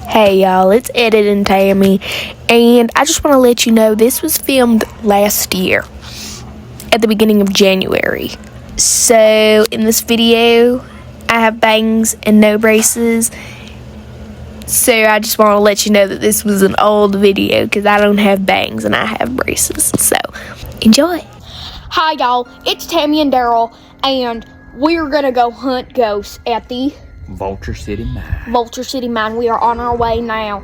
Hey y'all, it's Edit and Tammy, and I just want to let you know this was filmed last year at the beginning of January. So in this video, I have bangs and no braces. So I just want to let you know that this was an old video because I don't have bangs and I have braces. So enjoy. Hi y'all, it's Tammy and Daryl, and we're gonna go hunt ghosts at the Vulture City Mine. Vulture City Mine. We are on our way now.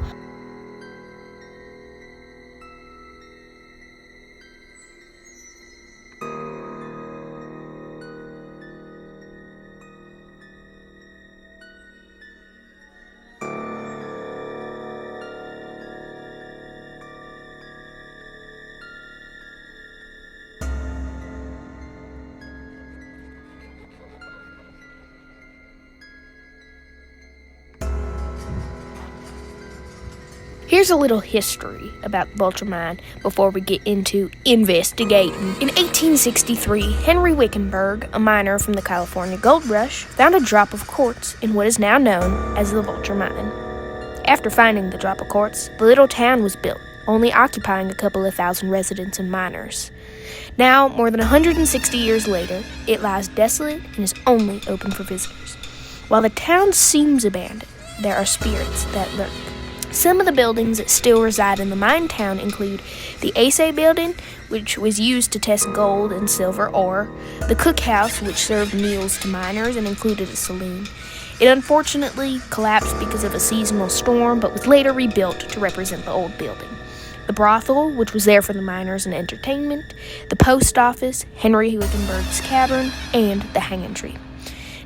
Here's a little history about Vulture Mine before we get into investigating. In 1863, Henry Wickenburg, a miner from the California Gold Rush, found a drop of quartz in what is now known as the Vulture Mine. After finding the drop of quartz, the little town was built, only occupying a couple of thousand residents and miners. Now, more than 160 years later, it lies desolate and is only open for visitors. While the town seems abandoned, there are spirits that lurk. Some of the buildings that still reside in the mine town include the Assay Building, which was used to test gold and silver ore, the cookhouse, which served meals to miners and included a saloon. It unfortunately collapsed because of a seasonal storm, but was later rebuilt to represent the old building. The brothel, which was there for the miners and entertainment, the post office, Henry Wickenburg's cabin, and the hanging tree.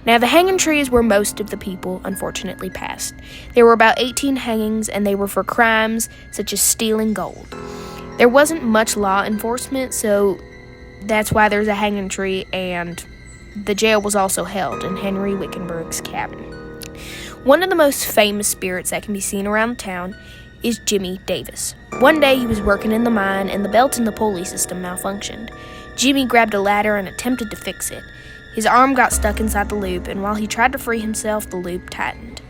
Now, the hanging tree is where most of the people unfortunately passed. There were about 18 hangings, and they were for crimes such as stealing gold. There wasn't much law enforcement, so that's why there's a hanging tree, and the jail was also held in Henry Wickenburg's cabin. One of the most famous spirits that can be seen around the town is Jimmy Davis. One day he was working in the mine, and the belt in the pulley system malfunctioned. Jimmy grabbed a ladder and attempted to fix it. His arm got stuck inside the loop, and while he tried to free himself, the loop tightened.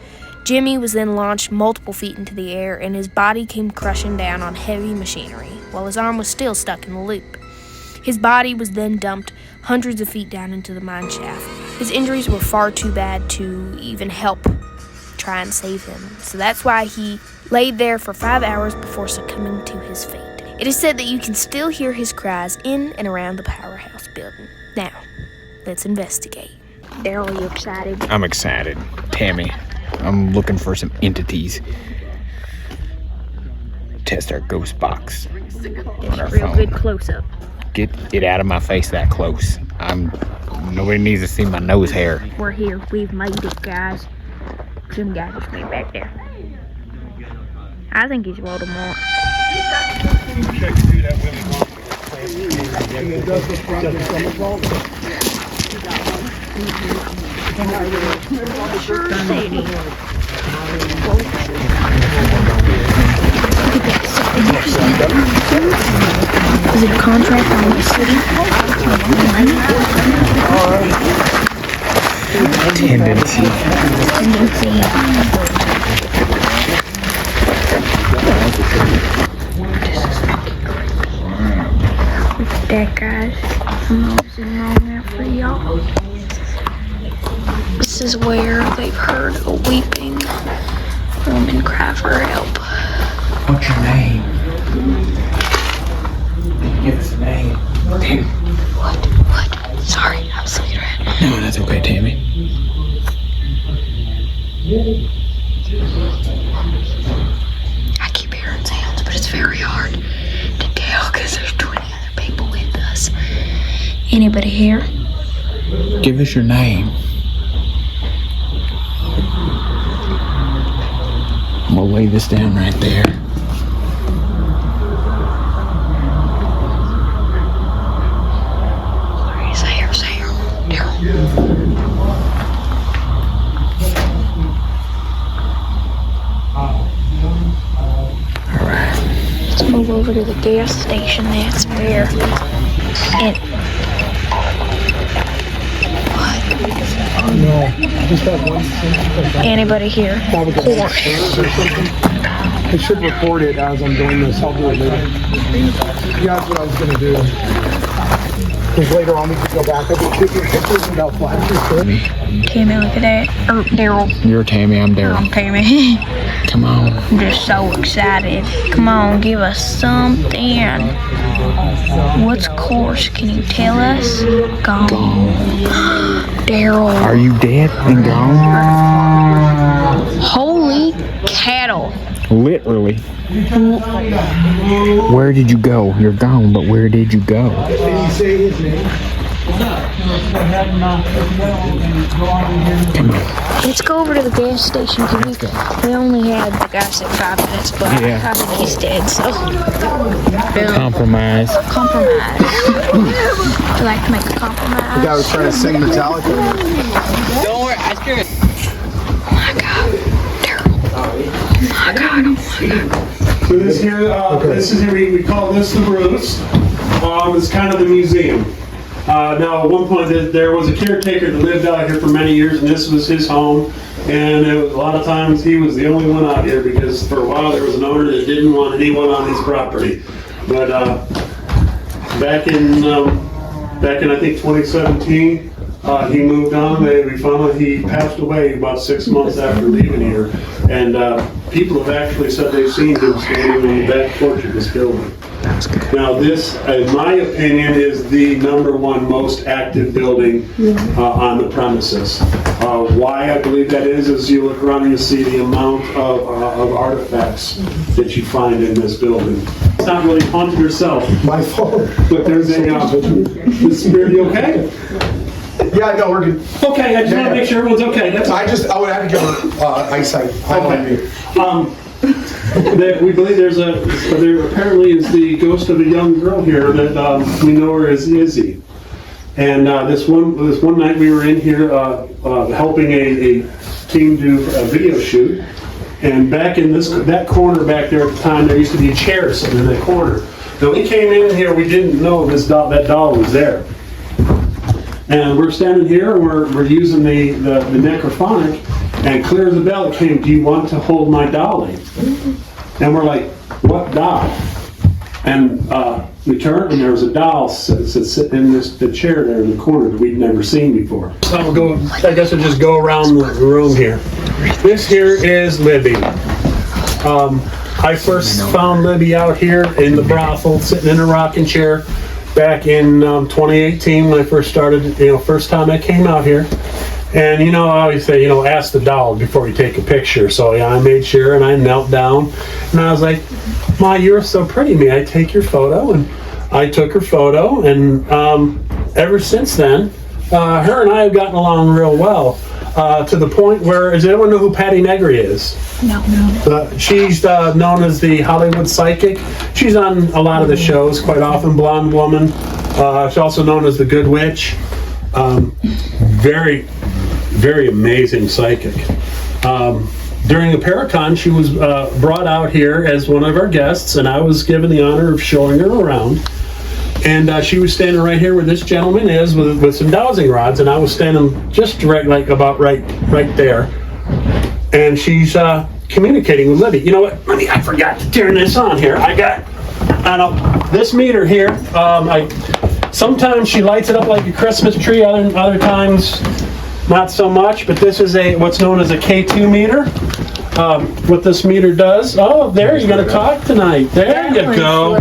Jimmy was then launched multiple feet into the air, and his body came crushing down on heavy machinery, while his arm was still stuck in the loop. His body was then dumped hundreds of feet down into the mine shaft. His injuries were far too bad to even help try and save him, so that's why he laid there for 5 hours before succumbing to his fate. It is said that you can still hear his cries in and around the powerhouse building. Now, let's investigate. Daryl, are you excited? I'm excited. Tammy, I'm looking for some entities. Test our ghost box on our Real phone. good close-up. Get it out of my face that close. Nobody needs to see my nose hair. We're here. We've made it, guys. Some guy just went back there. I think he's Voldemort. Vulture City. Is it a contract on the city? Tendency. That, guys, I'm noticing wrong out for y'all. This is where they've heard a weeping woman cry for help. What's your name? Give us a name. Tammy. What? Sorry, I'm sleeping. No, that's okay, Tammy. I keep hearing sounds, but it's very hard to tell because there's 20 other people with us. Anybody here? Give us your name. We'll lay this down right there. Say her. Daryl. Alright. Let's move over to the gas station. That's where. And what? No, just that one. Anybody here? I should record it as I'm doing this. I'll do it later. Yeah, that's what I was going to do. Because later on we could go back. I'll be taking pictures without flashes. Tammy, look at that. Or Daryl. You're Tammy, I'm Daryl. I'm Tammy. Come on. I'm just so excited. Come on, give us something. What's course? Can you tell us? Gone. Daryl. Are you dead and gone? Holy cattle. Literally. Where did you go? You're gone, but where did you go? Did you say his name? Come on. Let's go over to the gas station because we only had, the guy said 5 minutes, but Yeah. I think he's dead, so. Boom. Compromise. Compromise. Would you like to make a compromise? The guy was trying to sing Metallica. Don't worry, I scared it. Oh my God. Daryl. Oh my God. So this here, we call this the Bruce. It's kind of the museum. Now, at one point, there was a caretaker that lived out here for many years, and this was his home. And a lot of times, he was the only one out here because for a while there was an owner that didn't want anyone on his property. But back in I think 2017, he moved on. We found out he passed away about 6 months after leaving here. And people have actually said they've seen him standing on the back porch of this building. Now this, in my opinion, is the #1 most active building on the premises. Why I believe that is you look around and you see the amount of artifacts that you find in this building. It's not really haunted herself, My phone. but there's a, the spirit, you okay? Yeah, no, we're good. Okay, I just want to make sure everyone's okay. That's I would have to give her eyesight. okay. We believe there apparently is the ghost of a young girl here that we know her as Izzy. And this one night we were in here helping a team do a video shoot. And back in that corner back there at the time, there used to be a chair sitting in that corner. Now we came in here, we didn't know that doll was there. And we're standing here and we're using the necrophonic, and clear as a bell it came, "Do you want to hold my dolly?" And we're like, "What doll?" And we turned and there was a doll sitting in the chair there in the corner that we'd never seen before. So I guess I'll just go around the room here. This here is Libby. I first found Libby out here in the brothel, sitting in a rocking chair. Back in 2018 when I first started, first time I came out here. And I always say, ask the doll before you take a picture. So I made sure and I knelt down and I was like, "Ma, you're so pretty. May I take your photo?" And I took her photo, and ever since then, her and I have gotten along real well. To the point where, does anyone know who Patty Negri is? No. She's known as the Hollywood Psychic. She's on a lot of the shows, quite often, blonde woman. She's also known as the Good Witch. Very, very amazing psychic. During the Paracon, she was brought out here as one of our guests, and I was given the honor of showing her around. And she was standing right here where this gentleman is with some dowsing rods, and I was standing just about right there. And she's communicating with Libby. You know what? I forgot to turn this on here. I got this meter here. Sometimes she lights it up like a Christmas tree. Other times, not so much. But this is what's known as a K2 meter. What this meter does. Oh, there, you're going to talk tonight. There you go.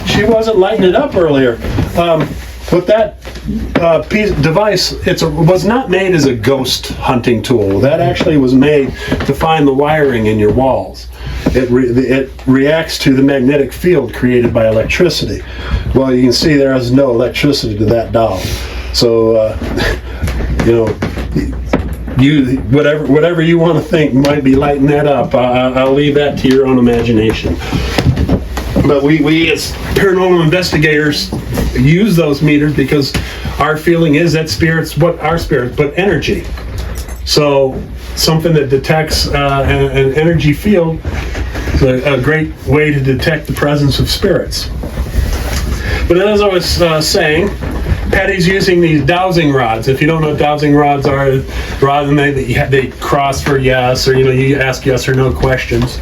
She wasn't lighting it up earlier. But that device, was not made as a ghost hunting tool. That actually was made to find the wiring in your walls. It reacts to the magnetic field created by electricity. Well, you can see there is no electricity to that doll. So, whatever you want to think might be lighting that up. I'll leave that to your own imagination. But we as paranormal investigators use those meters because our feeling is that spirits, what our spirits, but energy. So something that detects an energy field is a great way to detect the presence of spirits. But as I was saying, Patty's using these dowsing rods. If you don't know what dowsing rods are, rather than they cross for yes, or you ask yes or no questions.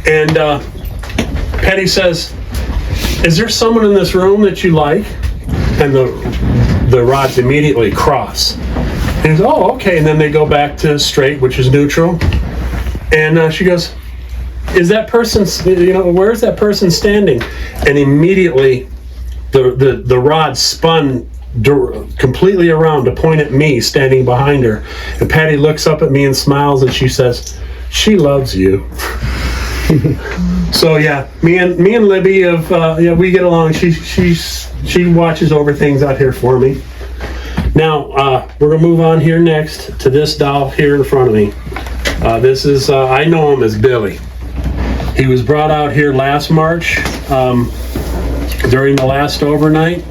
And Patty says, "Is there someone in this room that you like?" And the rods immediately cross. And he goes, "Oh, okay." And then they go back to straight, which is neutral. And she goes, "Is that person, where's that person standing?" And immediately the rod spun completely around to point at me standing behind her. And Patty looks up at me and smiles, and she says, "She loves you." So yeah, me and Libby we get along. She watches over things out here for me. Now we're gonna move on here next to this doll here in front of me. This is I know him as Billy. He was brought out here last March during the last overnight,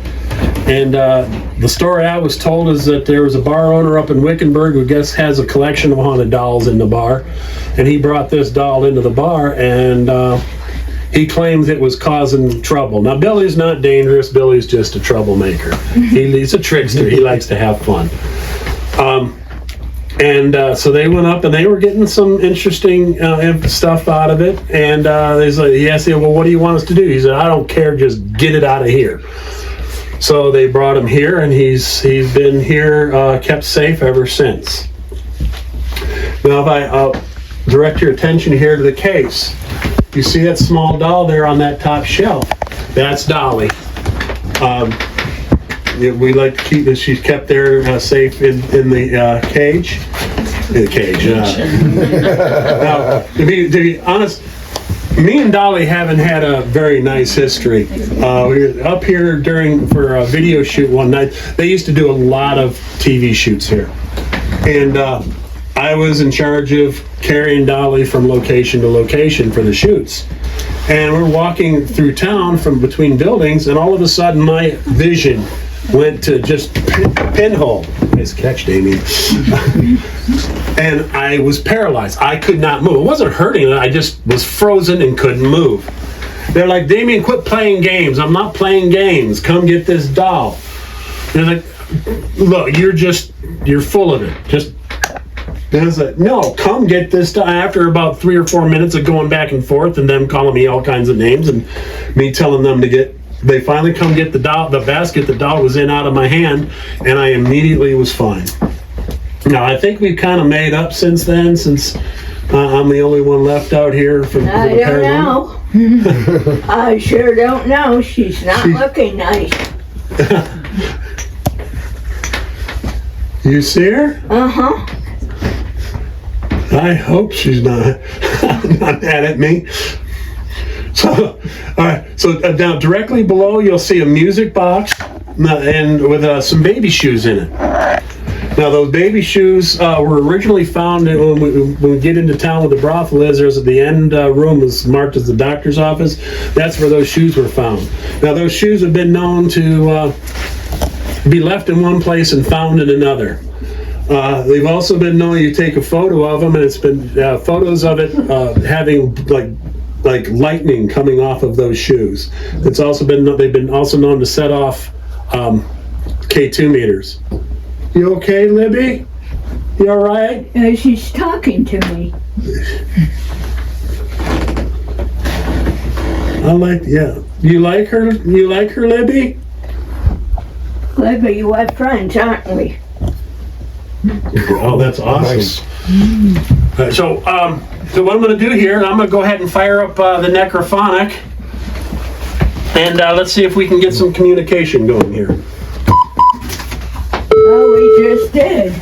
and the story I was told is that there was a bar owner up in Wickenburg who has a collection of haunted dolls in the bar, and he brought this doll into the bar, and he claims it was causing trouble. Now, Billy's not dangerous. Billy's just a troublemaker. He's a trickster. He likes to have fun. So they went up and they were getting some interesting stuff out of it. And he asked him, "Well, what do you want us to do?" He said, "I don't care. Just get it out of here." So they brought him here, and he's been here, kept safe ever since. Now, if I'll direct your attention here to the case. You see that small doll there on that top shelf? That's Dolly. We like to keep this. She's kept there safe in the cage. In the cage. Now, to be honest, me and Dolly haven't had a very nice history. We were up here for a video shoot one night. They used to do a lot of TV shoots here, and I was in charge of carrying Dolly from location to location for the shoots. And we're walking through town from between buildings, and all of a sudden my vision went to just pinhole. Nice catch, Damien. And I was paralyzed. I could not move. It wasn't hurting. I just was frozen and couldn't move. They're like, "Damien, quit playing games." "I'm not playing games. Come get this doll." They're like, "Look, you're full of it. Just..." And I was like, "No, come get this doll." After about 3 or 4 minutes of going back and forth and them calling me all kinds of names and me telling them they finally come get the doll, the basket the doll was in, out of my hand, and I immediately was fine. Now, I think we've kind of made up since then, since I'm the only one left out here for the paranormal. I don't know. I sure don't know. She's not looking nice. You see her? Uh-huh. I hope she's not mad at me. So, all right. So down directly below, you'll see a music box and with some baby shoes in it. Now, those baby shoes were originally found when we get into town with the brothel. There's at the end room is marked as the doctor's office. That's where those shoes were found. Now, those shoes have been known to be left in one place and found in another. They've also been known, you take a photo of them, and it's been photos of it having like lightning coming off of those shoes. They've been also known to set off K2 meters. You okay, Libby? You all right? She's talking to me. You like her? You like her, Libby? Libby, we're friends, aren't we? Oh, that's awesome. Nice. So what I'm going to do here, I'm going to go ahead and fire up the necrophonic, and let's see if we can get some communication going here. Oh, we just did.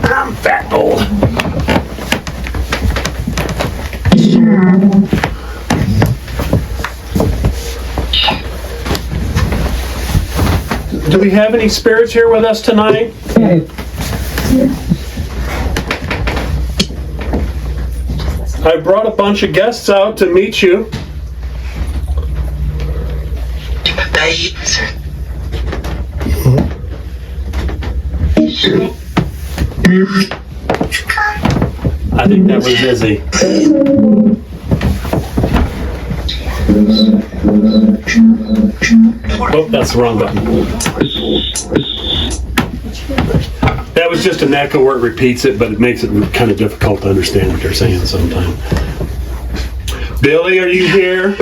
I'm fat old. Do we have any spirits here with us tonight? I brought a bunch of guests out to meet you. I think that was Izzy. Oh, that's the wrong button. That was just an echo where it repeats it, but it makes it kind of difficult to understand what they're saying sometimes. Billy, are you here?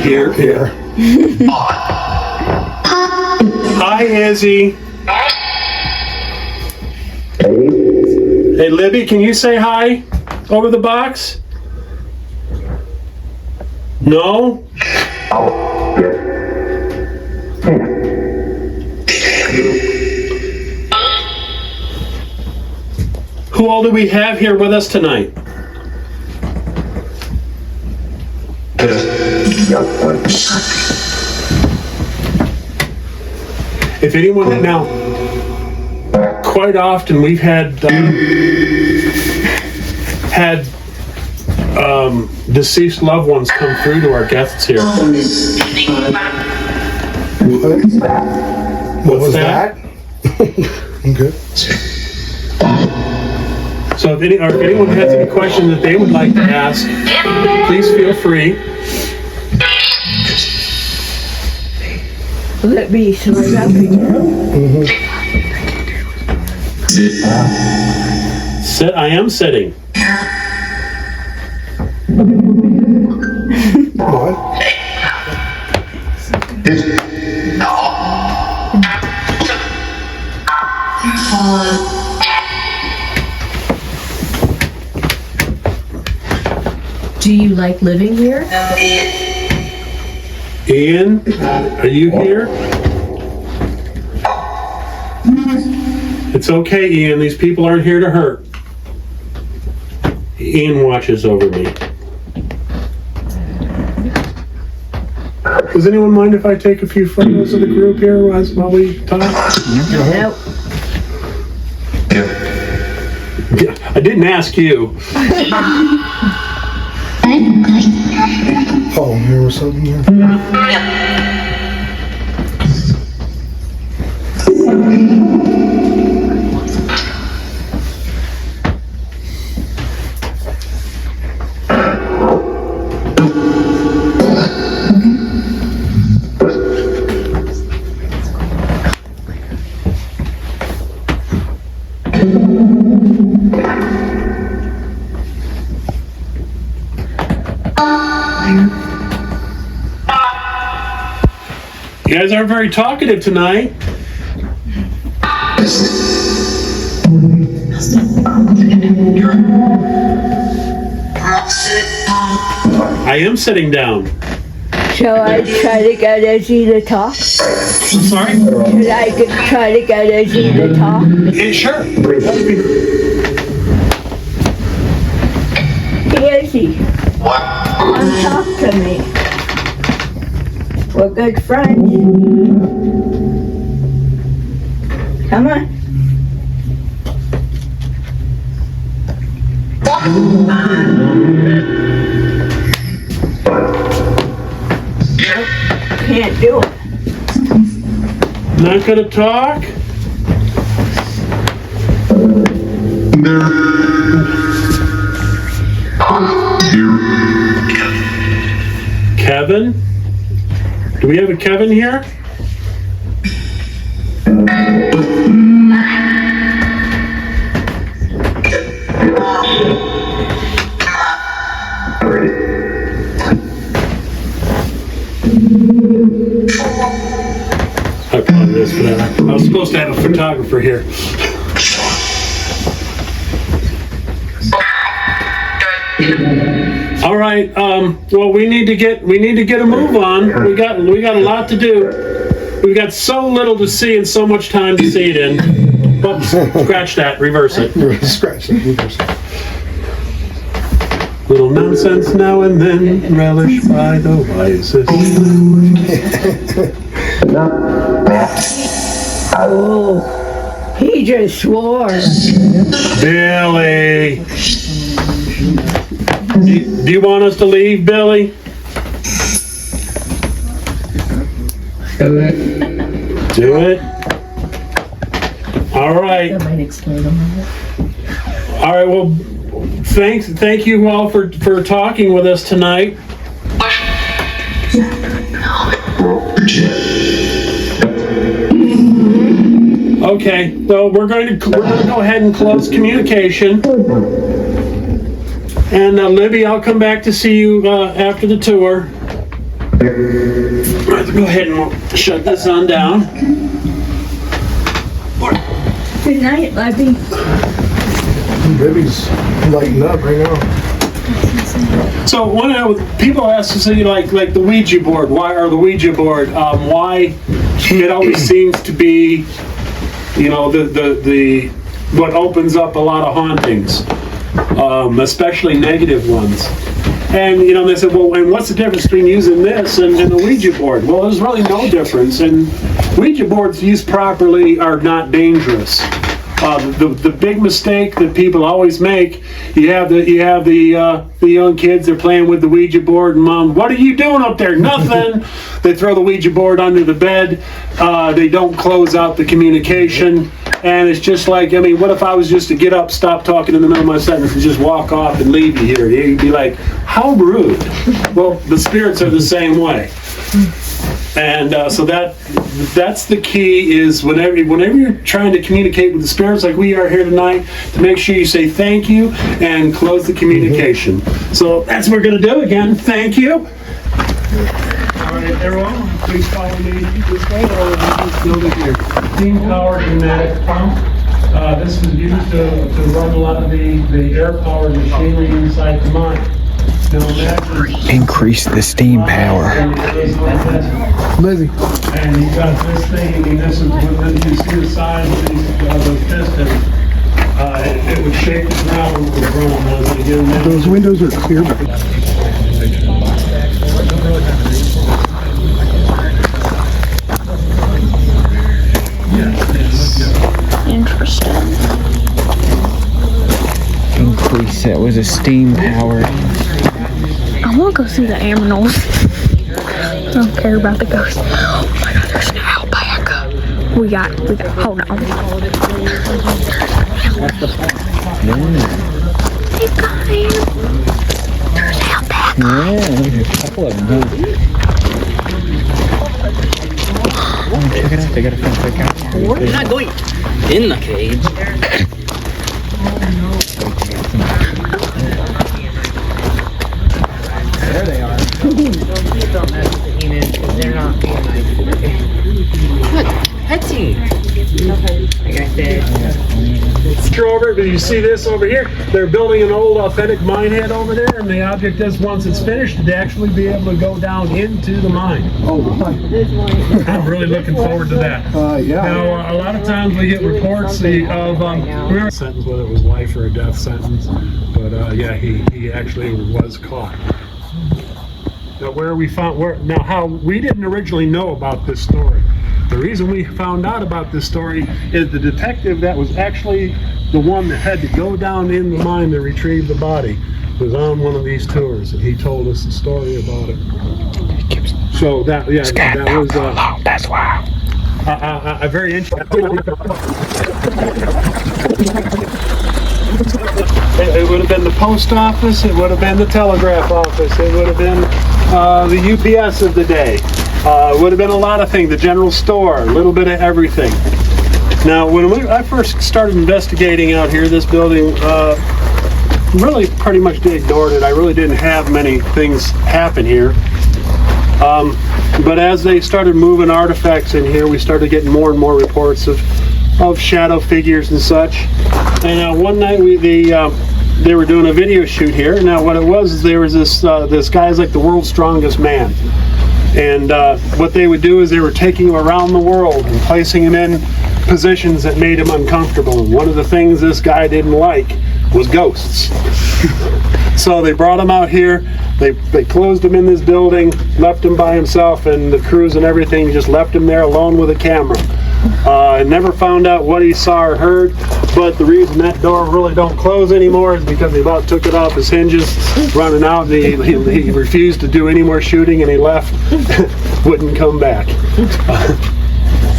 Here. Hi, Izzy. Hey, Libby, can you say hi over the box? No? Who all do we have here with us tonight? If anyone now, quite often we've had deceased loved ones come through to our guests here. What was that? Okay. So if anyone has any questions that they would like to ask, please feel free. Let me slide up again. Sit. I am sitting. What? Do you like living here? Ian, are you here? It's okay, Ian. These people aren't here to hurt. Ian watches over me. Does anyone mind if I take a few photos of the group here while we talk? Nope. Yeah, I didn't ask you. Oh, there was something here. You guys aren't very talkative tonight. I am sitting down. Shall I try to get Izzy to talk? I'm sorry? Should I try to get Izzy to talk? Yeah, sure. Hey, Izzy. Come talk to me. We're good friends. Come on. Can't do it. Not gonna talk? Kevin? Do we have a Kevin here? I apologize for that. I was supposed to have a photographer here. All right. Well, we need to get a move on. We got a lot to do. We've got so little to see and so much time to see it in. Oops, scratch that. Reverse it. Scratch that. Reverse it. Little nonsense now and then, relish by the wisest. Oh, he just swore. Billy. Do you want us to leave, Billy? Do it. All right. That might explain a little. All right. Well, thank you all for talking with us tonight. Okay, so we're going to go ahead and close communication. And Libby, I'll come back to see you after the tour. Let's go ahead and shut this on down. Good night, Libby. Libby's lighting up right now. So people ask us, like the Ouija board, why it always seems to be, the what opens up a lot of hauntings, especially negative ones. And they said, well, and what's the difference between using this and the Ouija board? Well, there's really no difference, and Ouija boards used properly are not dangerous. The big mistake that people always make, you have the young kids, they're playing with the Ouija board, and Mom, what are you doing up there? Nothing. They throw the Ouija board under the bed. They don't close out the communication. And it's just like, what if I was just to get up, stop talking in the middle of my sentence, and just walk off and leave you here? You'd be like, how rude. Well, the spirits are the same way. And so that's the key, is whenever you're trying to communicate with the spirits like we are here tonight, to make sure you say thank you and close the communication. So that's what we're going to do. Again, thank you. All right, everyone, please follow me this way, or this building here. Steam powered pneumatic pump. This is used to run a lot of the air powered machinery inside the mine. Increase the steam power. Lizzie. And you got this thing, this is what you see the size of those pistons. It would shake the ground when it was running. Those windows are clear. Interesting. Increase it was a steam powered. I want to go see the animals. I don't care about the ghosts. Oh my God, there's an alpaca. We got, hold on. Hey guys. There's alpaca. Yeah, there's a couple of them. Check it out, they got a fence like out. We're not going in the cage. There they are. Don't mess with the humans because they're not being nice. Look, petting. Like I said. Over, do you see this over here? They're building an old authentic mine head over there, and the object is, once it's finished, to actually be able to go down into the mine. Oh, my. I'm really looking forward to that. Yeah. Now, a lot of times we get reports of remember sentence, whether it was life or a death sentence, but yeah, he actually was caught. Now, how we didn't originally know about this story. The reason we found out about this story is the detective that was actually the one that had to go down in the mine to retrieve the body was on one of these tours, and he told us the story about it. So that was that's why. a very interesting. It would have been the post office. It would have been the telegraph office. It would have been the UPS of the day. It would have been a lot of things. The general store, a little bit of everything. Now, when I first started investigating out here, this building, really pretty much ignored it. I really didn't have many things happen here. But as they started moving artifacts in here, we started getting more and more reports of shadow figures and such. And one night they were doing a video shoot here. Now, what it was is there was this guy's like the world's strongest man. And what they would do is they were taking him around the world and placing him in positions that made him uncomfortable. And one of the things this guy didn't like was ghosts. So they brought him out here. They closed him in this building, left him by himself, and the crews and everything just left him there alone with a camera. I never found out what he saw or heard, but the reason that door really don't close anymore is because they about took it off his hinges, running out, and he refused to do any more shooting, and he left, wouldn't come back.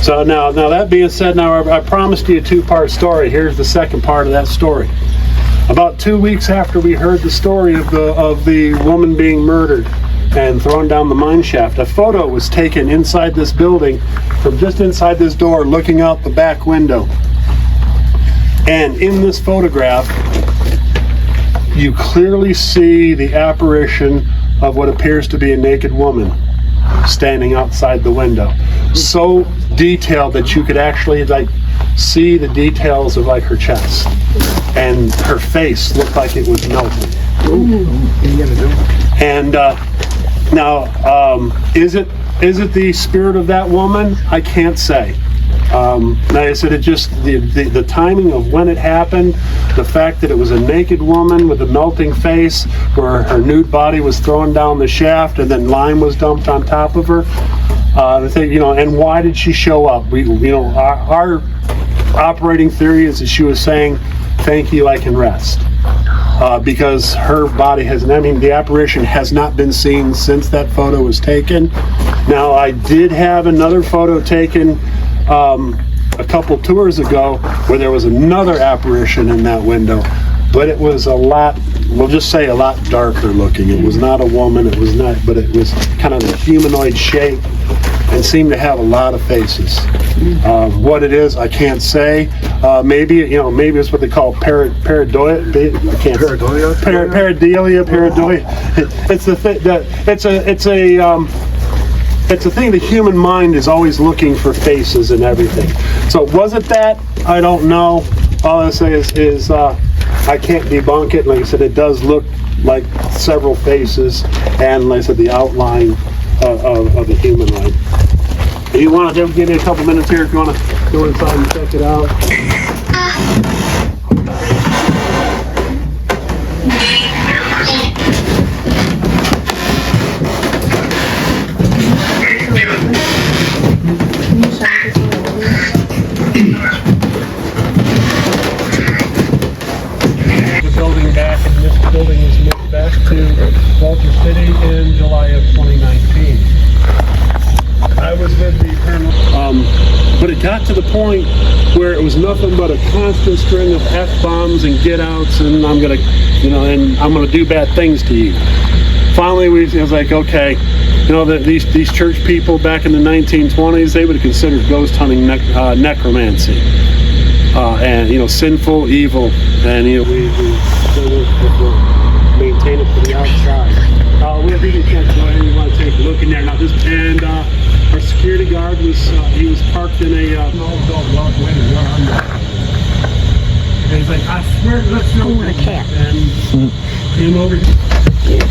So now that being said, now I promised you a two-part story. Here's the second part of that story. About 2 weeks after we heard the story of the woman being murdered, and thrown down the mine shaft. A photo was taken inside this building from just inside this door looking out the back window. And in this photograph, you clearly see the apparition of what appears to be a naked woman standing outside the window. So detailed that you could actually like see the details of like her chest, and her face looked like it was melting. And now, is it the spirit of that woman? I can't say. Like I said, it just the timing of when it happened, the fact that it was a naked woman with a melting face, where her nude body was thrown down the shaft and then lime was dumped on top of her. And why did she show up? Our operating theory is that she was saying, "Thank you, I can rest." Because her body the apparition has not been seen since that photo was taken. Now, I did have another photo taken a couple tours ago where there was another apparition in that window, but it was we'll just say a lot darker looking. It was not a woman, but it was kind of a humanoid shape and seemed to have a lot of faces. What it is, I can't say. Maybe it's what they call pareidolia. It's the thing that it's a thing the human mind is always looking for faces and everything. So was it that? I don't know. All I say is I can't debunk it. Like I said, it does look like several faces, and like I said, the outline of a human eye. You want to give me a couple minutes here if you want to go inside and check it out. The building back, and this building was moved back to Vulture City in July of 2019. I was with the paranormal, but it got to the point where it was nothing but a constant string of F-bombs and get-outs, and I'm gonna do bad things to you. Finally, it was like, okay, these church people back in the 1920s, they would have considered ghost hunting necromancy, and sinful, evil, and we maintain it to the outside. We have a chance to go ahead and you want to take a look in there now. Our security guard he was parked in a small dog walkway. And he's like, I swear, let's go. I want a cat. And came over here.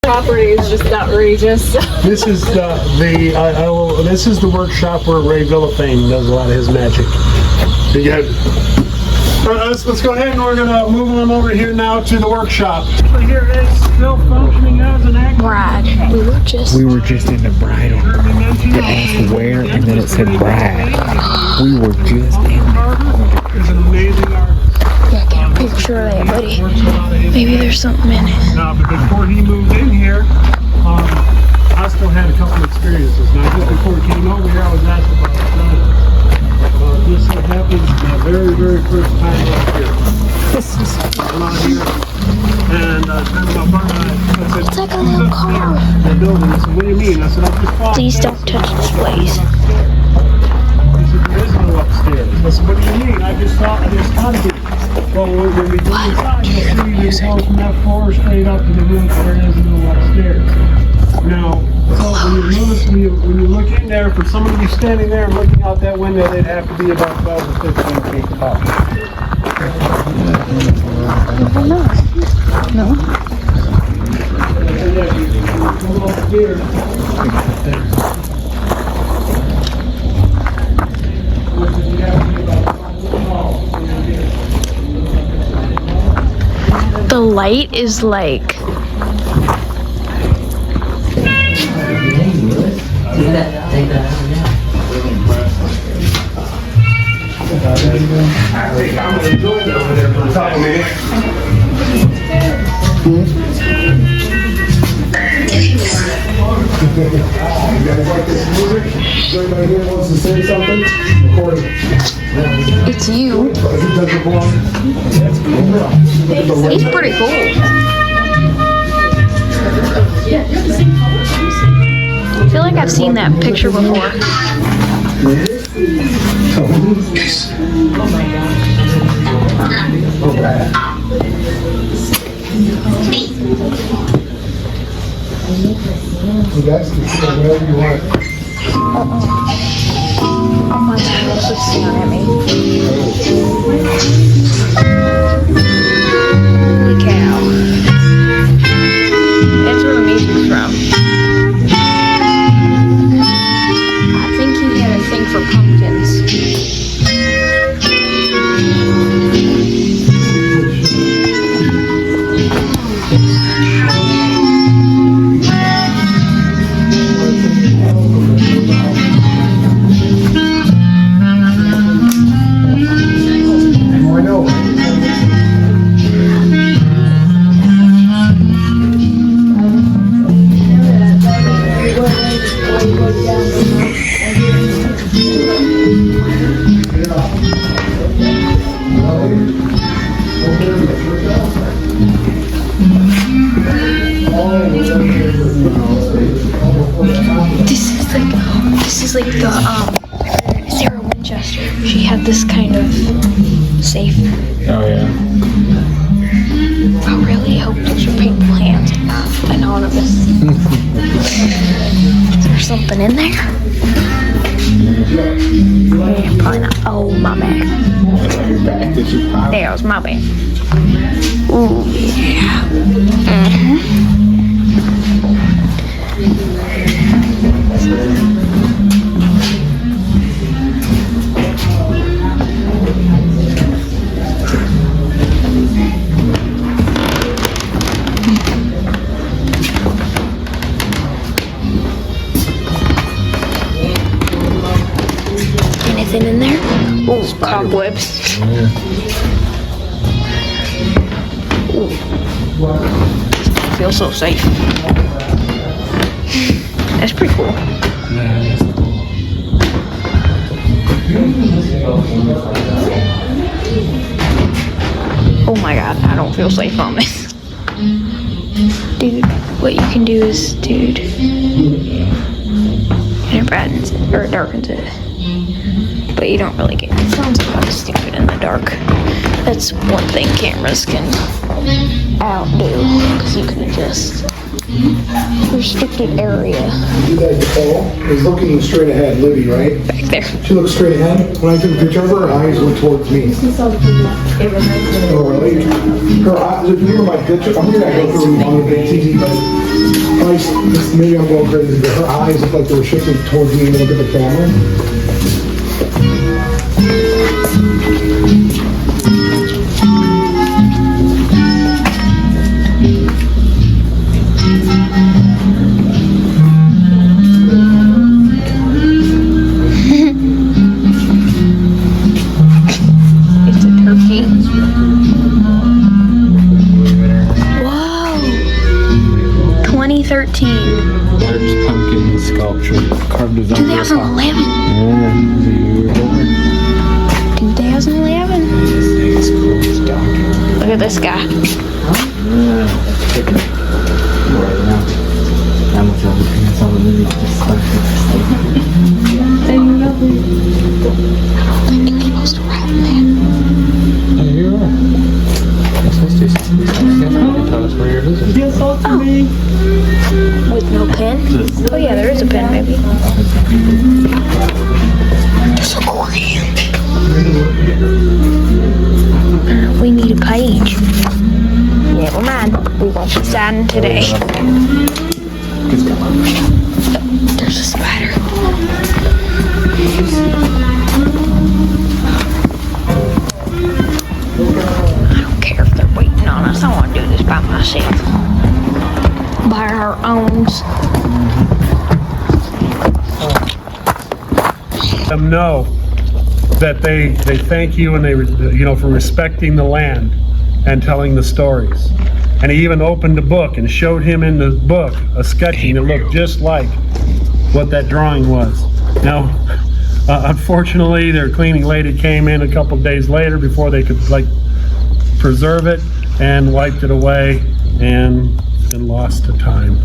property is just outrageous. This is this is the workshop where Ray Villafane does a lot of his magic. Let's go ahead and we're gonna move on over here now to the workshop. Here is still functioning as an actor. Bride. We were just in the bridal. It asked where, and then it said bride. We were just in Is an amazing artist. Yeah, get a picture of that, buddy. Maybe there's something in it. Now, but before he moved in here, I still had a couple experiences. Now, just before he came over here, I was asked about it. This happened the very, very first time out here. I'm out here, and kind of my partner, I said, It's like a little car. the building. I said, what do you mean? I said, I just walked. Please don't touch displays. He said, there is no upstairs. I said, what do you mean? I just thought there's gotta be. Well, when we go inside, you'll see you go from that floor straight up to the roof. There is no upstairs. Now, so when you look in there, for someone to be standing there and looking out that window, they'd have to be about 12 or 15 feet tall. No. Come up here. The light is like... I'm gonna join it over there for the top of me. You guys like this music? Is anybody here wants to say something? Recording. It's you. Does it belong? He's pretty cool. I feel like I've seen that picture before. You guys can sit wherever you want. Oh my god, it's just staring at me. Holy cow. That's where the music's from. I think he had a thing for pumpkins. This is like the Sarah Winchester. She had this kind of safe. Oh yeah. I really hope those are people hands and not anonymous. Is there something in there? Yeah, probably not. Oh, my bad. There was my bad. Ooh, yeah. Anything in there? Oh, cobwebs. Ooh. I feel so safe. That's pretty cool. Oh my god, I don't feel safe on this. Dude, what you can do is, dude, and it brightens it, or it darkens it. But you don't really get, it sounds kind of stupid in the dark. That's one thing cameras can outdo, because you can adjust restricted area. Do that, Nicole is looking straight ahead. Libby, right? Back there. She looks straight ahead. When I took a picture of her, her eyes went towards me. Oh, really? Her eyes, if you remember my picture, I'm gonna go through on the TV, but maybe I'm going crazy, but her eyes look like they were shifting towards me when I look at the camera. It's a turkey. Whoa! 2013. There's pumpkin sculpture carved design. 2011. 2011. Look at this guy. With no pen? Oh yeah, there is a pen, maybe. There's a accordion. We need a page. Never mind. We won't be signing today. There's a spider. I don't care if they're waiting on us. I want to do this by myself. By our owns. Them know that they thank you and they, for respecting the land and telling the stories. And he even opened a book and showed him in the book a sketching that looked just like what that drawing was. Now, unfortunately, their cleaning lady came in a couple days later before they could preserve it and wiped it away and lost to time.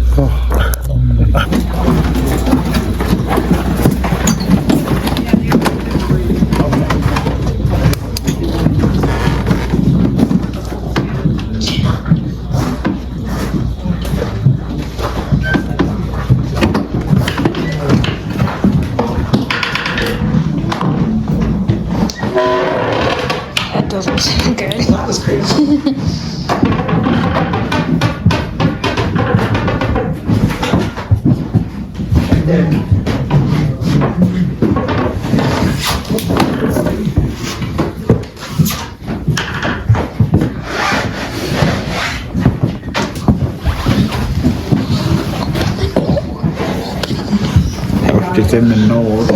That doesn't sound good. That was crazy. Just in the north.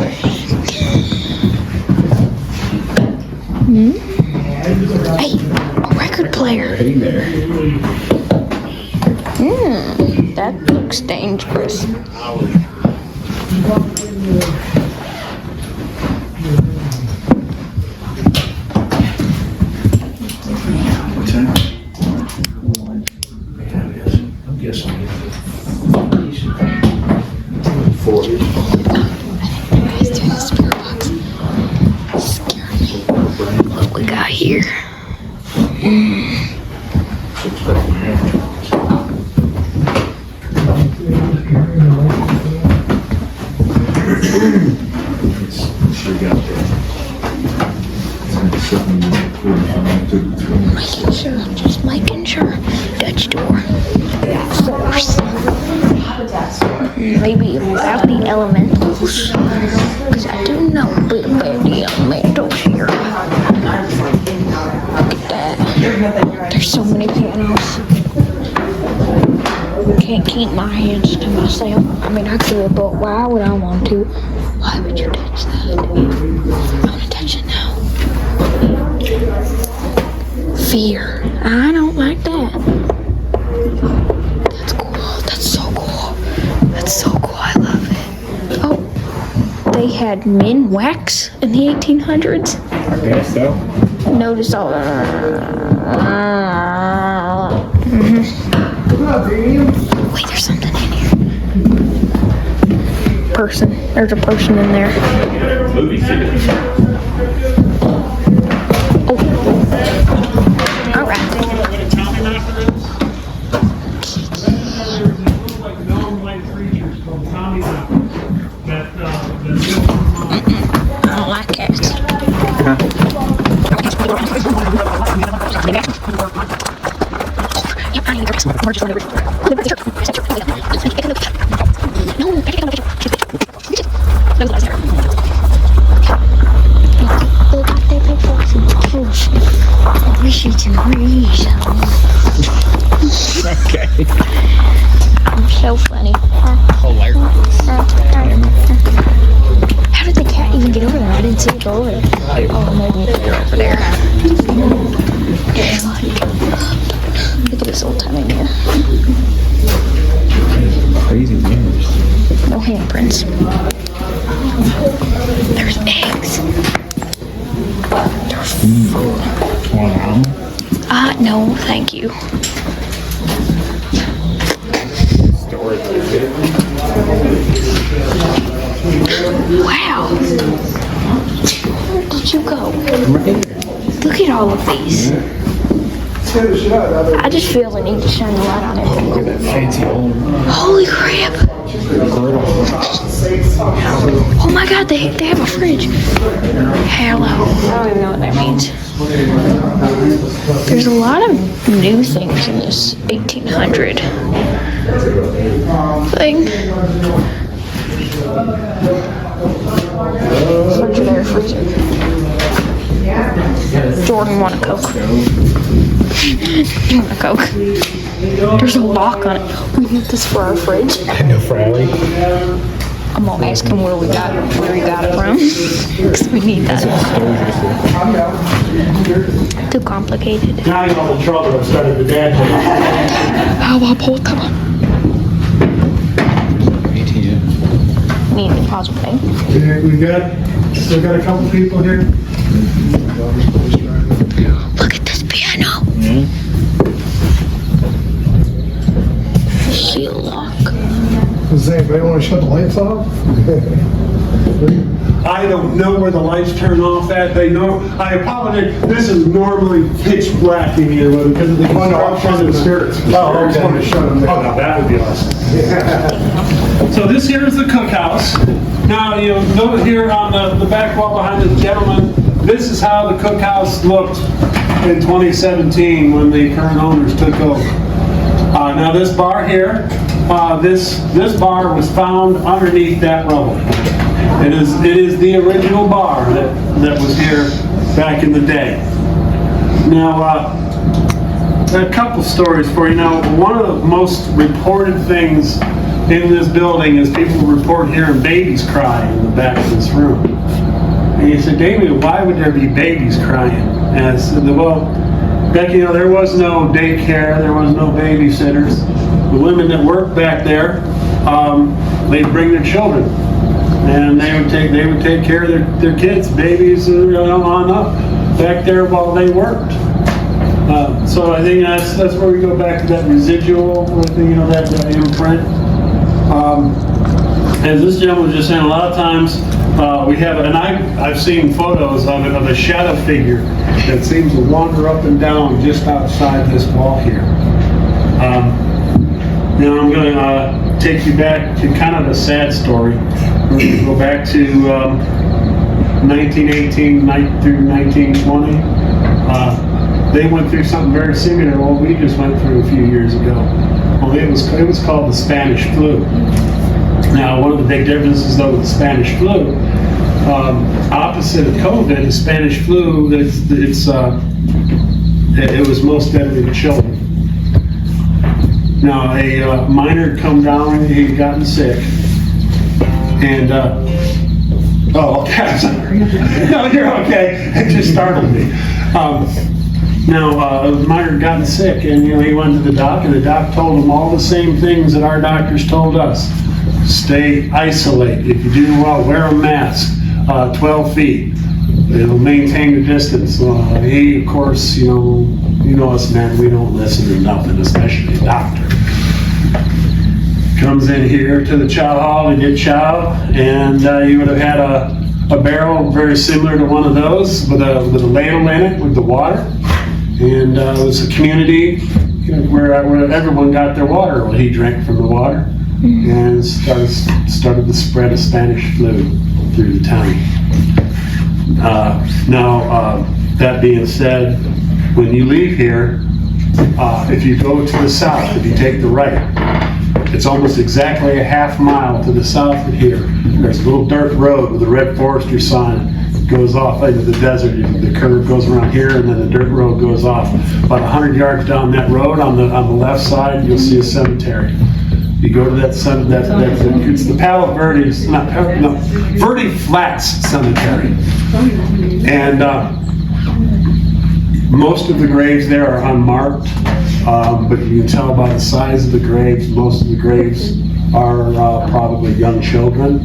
Hey, a record player. Hey there. That looks dangerous. I'm guessing. Guys, through the spirit box. Scared me. What we got here? Making sure, just making sure. Dutch door. Force. Maybe about the elementals. Because I do know a bit about the elementals here. Look at that. There's so many panels. Can't keep my hands to myself. I mean, I could, but why would I want to? Why would you touch that? I'm gonna touch it now. Fear. I don't like that. That's cool. That's so cool. That's so cool. I love it. Oh, they had men wax in the 1800s. I guess so. Notice all. Wait, there's something in here. Person. There's a person in there. Movie theater. Oh. All right. Okay. I'm so funny. Hilarious. How did the cat even get over there? I didn't see it go over there. Oh, maybe they're over there. Look at this old time in here. Crazy news. No handprints. There's eggs. Wow. No, thank you. Wow. Where did you go? Look at all of these. I just feel the need to shine the light on everything. That fancy old Holy crap. Oh my god, they have a fridge. Hello. I don't even know what that means. There's a lot of new things in this 1800 thing. Refrigerator, freezer. Jordan want a Coke. You want a Coke? There's a lock on it. We need this for our fridge. no Frally. I'm gonna ask him where he got it from. Because we need that. Too complicated. Now you know the trouble that started the dad. How about pull it up? ATM. Need a deposit thing. Yeah, still got a couple people here. Look at this piano. Seal lock. Does anybody want to shut the lights off? I don't know where the lights turn off at. I apologize. This is normally pitch black in here because of the construction and spirits. Oh, okay. I just want to shut them down. Oh, no, that would be awesome. So this here is the cookhouse. Now, you note here on the back wall behind the gentleman, this is how the cookhouse looked in 2017 when the current owners took over. Now this bar here, this bar was found underneath that rubble. It is the original bar that was here back in the day. Now, a couple stories for you. Now, one of the most reported things in this building is people report hearing babies crying in the back of this room. And you said, David, why would there be babies crying? And I said, well, Becky, there was no daycare, there was no babysitters. The women that worked back there, they'd bring their children, and they would take care of their kids, babies, on up back there while they worked. So I think that's where we go back to that residual, that imprint. As this gentleman was just saying, a lot of times we have, and I've seen photos of a shadow figure that seems to wander up and down just outside this wall here. Now I'm going to take you back to kind of a sad story. We're going to go back to 1918 through 1920. They went through something very similar to what we just went through a few years ago. Well, it was called the Spanish flu. Now, one of the big differences though with the Spanish flu, opposite of COVID, the Spanish flu, it was most deadly to children. Now, a minor had come down, he had gotten sick, and, oh, okay, I'm sorry. No, you're okay, it just startled me. Now, a minor had gotten sick, and he went to the doc, and the doc told him all the same things that our doctors told us. Stay isolated. If you do well, wear a mask, 12 feet. Maintain the distance. He, of course, you know us men, we don't listen to nothing, especially a doctor. Comes in here to the chow hall to get chow, and you would have had a barrel very similar to one of those with a ladle in it with the water. And it was a community where everyone got their water. Well, he drank from the water and started the spread of Spanish flu through the town. Now, that being said, When you leave here, if you go to the south, if you take the right, it's almost exactly a half mile to the south of here. There's a little dirt road with a red forester sign. It goes off into the desert. The curve goes around here, and then the dirt road goes off. About 100 yards down that road, on the left side, you'll see a cemetery. You go to that cemetery, it's the Palo Verde's, Verde Flats Cemetery. And most of the graves there are unmarked, but you can tell by the size of the graves, most of the graves are probably young children.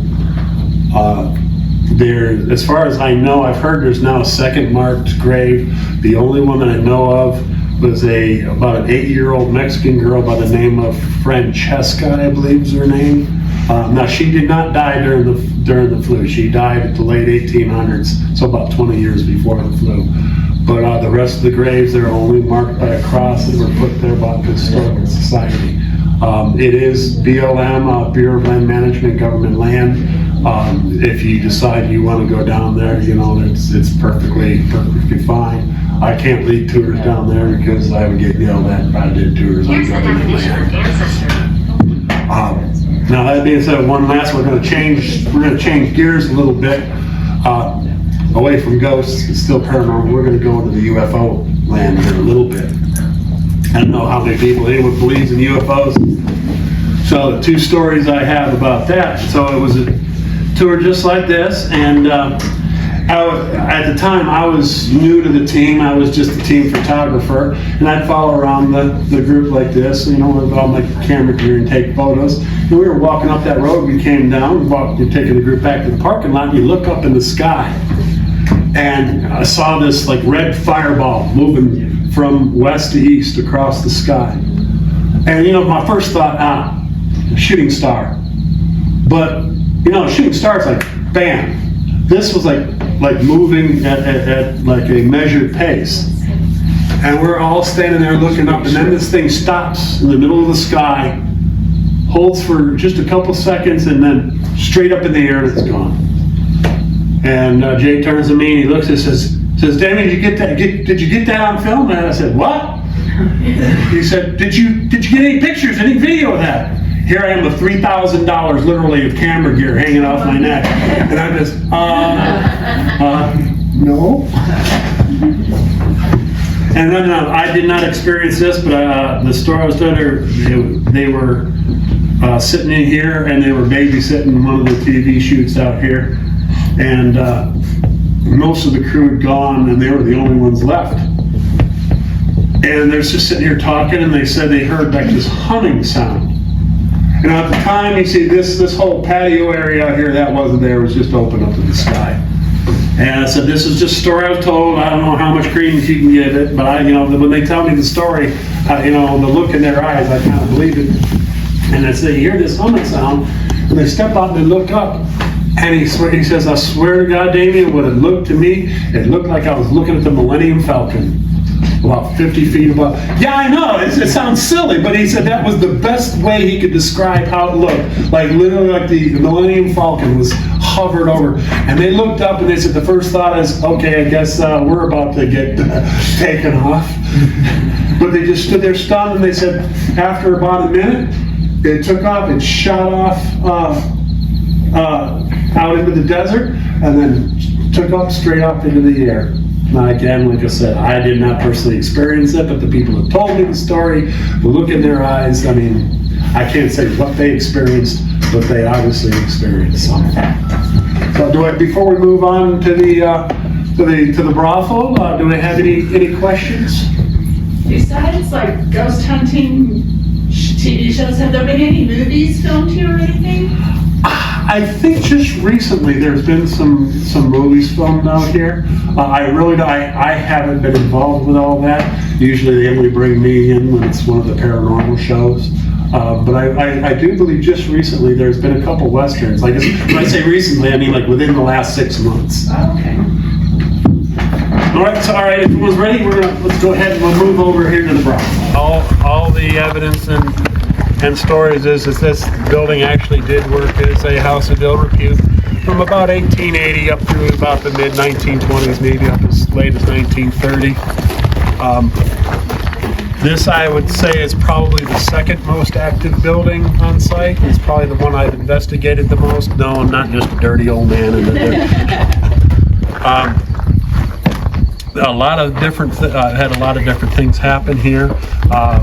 As far as I know, I've heard there's now a second marked grave. The only one that I know of was about an 8-year-old Mexican girl by the name of Francesca, I believe is her name. Now, she did not die during the flu. She died at the late 1800s, so about 20 years before the flu. But the rest of the graves, they're only marked by a cross that were put there by the Historical Society. It is BLM, Bureau of Land Management, government land. If you decide you want to go down there, it's perfectly fine. I can't lead tours down there because I would get yelled at if I did tours on government land. Now that being said, we're going to change gears a little bit. Away from ghosts, it's still paranormal. We're going to go into the UFO land here a little bit. I don't know how many people anyone believes in UFOs. So the 2 stories I have about that. So it was a tour just like this, and at the time I was new to the team. I was just a team photographer, and I'd follow around the group like this, with all my camera gear and take photos. And we were walking up that road. We came down, you're taking the group back to the parking lot, and you look up in the sky. And I saw this like red fireball moving from west to east across the sky. And my first thought, shooting star. But shooting stars like bam. This was like moving at like a measured pace. And we're all standing there looking up, and then this thing stops in the middle of the sky, holds for just a couple seconds, and then straight up in the air, and it's gone. And Jay turns to me and he looks and says, "Danny, did you get that? Did you get that on film?" And I said, "What?" He said, "Did you get any pictures, any video of that?" Here I am with $3,000 literally of camera gear hanging off my neck, and I'm just, no. And then I did not experience this, but the store I was there, they were sitting in here, and they were babysitting one of the TV shoots out here. And most of the crew had gone, and they were the only ones left. And they're just sitting here talking, and they said they heard like this humming sound. And at the time, you see this whole patio area out here that wasn't there, was just open up to the sky. And I said, this is just a story I was told. I don't know how much credence you can give it, but when they tell me the story, the look in their eyes, I kind of believe it. And I say, you hear this humming sound, and they step out and they look up. And he says, I swear to God, Damien, what it looked to me, it looked like I was looking at the Millennium Falcon, about 50 feet above. Yeah, I know, it sounds silly, but he said that was the best way he could describe how it looked. Like literally like the Millennium Falcon was hovered over. And they looked up and they said the first thought is, okay, I guess we're about to get taken off. But they just stood there stunned, and they said after about a minute, it took off, it shot off out into the desert, and then took off straight up into the air. Now again, like I said, I did not personally experience it, but the people that told me the story, the look in their eyes, I can't say what they experienced, but they obviously experienced something. So before we move on to the brothel, do we have any questions? Besides like ghost hunting TV shows, have there been any movies filmed here or anything? I think just recently there's been some movies filmed out here. I haven't been involved with all that. Usually they only bring me in when it's one of the paranormal shows. But I do believe just recently there's been a couple westerns. Like when I say recently, I mean like within the last 6 months. Oh, okay. All right, so if everyone's ready, let's go ahead and we'll move over here to the brothel. All the evidence and stories is this building actually did work as a house of ill repute from about 1880 up through about the mid-1920s, maybe up as late as 1930. This, I would say, is probably the second most active building on site. It's probably the one I've investigated the most. No, I'm not just a dirty old man in the a lot of different had a lot of different things happen here. A